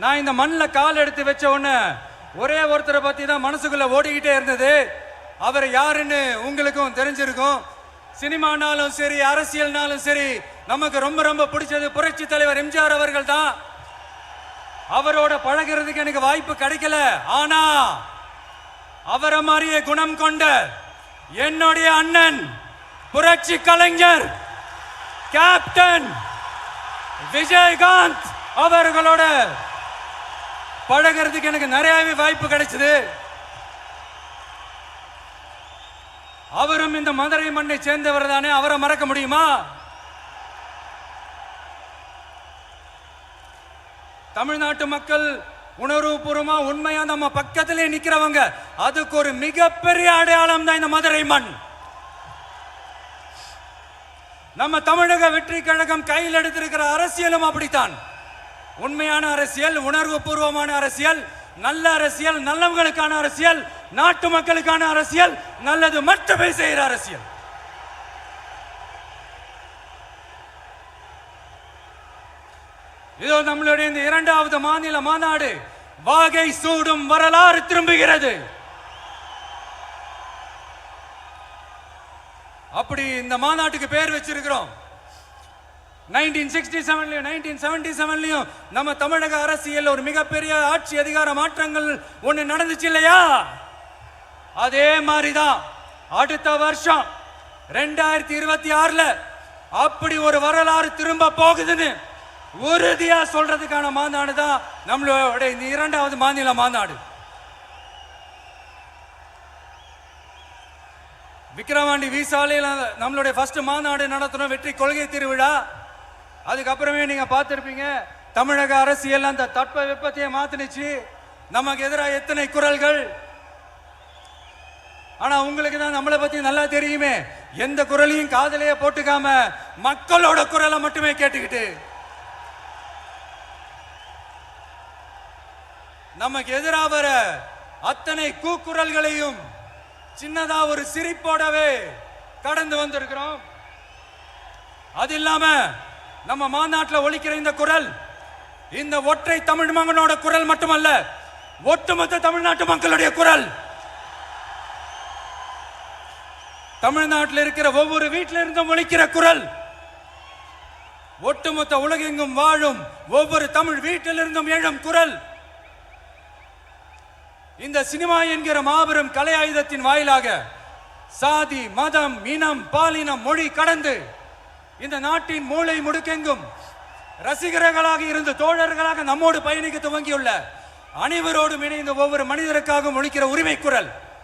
நான் இந்த மண்ணில் கால் எடுத்து வச்ச உடனே ஒரே ஒருத்தரை பத்தி தான் மனசுக்குள்ள ஓடிக்கிட்டே இருந்தது. அவர் யாருன்னு உங்களுக்கும் தெரிஞ்சிருக்கும். சினிமானாலும் சரி, அரசியல்னாலும் சரி, நமக்கு ரொம்ப ரொம்ப பிடிச்சது புரட்சி தலைவர் எம்ஜிஆர் அவர்கள் தான். அவரோட பழகிறதுக்கு எனக்கு வாய்ப்பு கிடைக்கல. ஆனா அவரை மாதிரியே குணம் கொண்ட என்னுடைய அண்ணன் புரட்சி கலைஞர் கேப்டன் விஜயகாந்த் அவர்களோட பழகிறதுக்கு எனக்கு நிறையவே வாய்ப்பு கிடைச்சது. அவரும் இந்த மதுரை மண்ணை சேர்ந்தவர் தானே, அவரை மறக்க முடியுமா? தமிழ்நாட்டு மக்கள் உணர்வுபூர்வமா உண்மையா நம்ம பக்கத்திலே நிக்கிறவங்க, அதுக்கு ஒரு மிகப்பெரிய அடையாளம் தான் இந்த மதுரை மண். நம்ம தமிழக வெற்றி கழகம் கையில் எடுத்திருக்கிற அரசியலும் அப்படித்தான். உண்மையான அரசியல், உணர்வு பூர்வமான அரசியல், நல்ல அரசியல், நல்லவங்களுக்கான அரசியல், நாட்டு மக்களுக்கான அரசியல், நல்லது மட்டுமே செய்கிற அரசியல். இதோ நம்மளுடைய இந்த 2வது மாநில மாநாடு வாகை சூடும் வரலாறு திரும்புகிறது. அப்படி இந்த மாநாட்டுக்கு பேர் வச்சிருக்கிறோம். 1967 1977 நம்ம தமிழக அரசியல் ஒரு மிகப்பெரிய ஆட்சி அதிகார மாற்றங்கள் ஒண்ணு நடந்துச்சு இல்லையா? அதே மாதிரிதான் அடுத்த வருஷம் 2026 அப்படி ஒரு வரலாறு திரும்ப போகுதுன்னு உறுதியா சொல்றதுக்கான மாநாடு தான் நம்மளோட இந்த 2வது மாநில மாநாடு. விக்கிரவாண்டி வீசாலையில் நம்மளுடைய ஃபர்ஸ்ட் மாநாடு நடத்தணும், வெற்றி கொள்கை திருவிழா. அதுக்கப்புறமே நீங்க பார்த்திருப்பீங்க, தமிழக அரசியல் அந்த தட்ப வெப்பத்தையே மாத்தினுச்சு. நமக்கு எதிராக எத்தனை குரல்கள். ஆனா உங்களுக்கு தான் நம்மளை பத்தி நல்லா தெரியுமே, எந்த குரலையும் காதலையே போட்டுக்காம மக்களோட குரலை மட்டுமே கேட்டுக்கிட்டு நமக்கு எதிராக வர அத்தனை கூக்குரல்களையும் சின்னதா ஒரு சிரிப்போடவே கடந்து வந்திருக்கிறோம். அது இல்லாம நம்ம மாநாட்டில் ஒலிக்கிற இந்த குரல், இந்த ஒற்றை தமிழ் மகனோட குரல் மட்டுமல்ல, ஒட்டுமொத்த தமிழ்நாட்டு மக்களுடைய குரல். தமிழ்நாட்டில் இருக்கிற ஒவ்வொரு வீட்டில இருந்தும் ஒலிக்கிற குரல், ஒட்டுமொத்த உலகெங்கும் வாழும் ஒவ்வொரு தமிழ் வீட்டிலிருந்தும் எழும் குரல். இந்த சினிமா என்கிற மாபெரும் கலை ஆயுதத்தின் வாயிலாக சாதி, மதம், இனம், பாலினம், மொழி கடந்து இந்த நாட்டின் மூளை முடுக்கெங்கும் ரசிகர்களாக இருந்து தோழர்களாக நம்மோடு பயணிக்க துவங்கியுள்ள அனைவரோடும் இணைந்த ஒவ்வொரு மனிதருக்காகவும் ஒலிக்கிற உரிமை குரல்.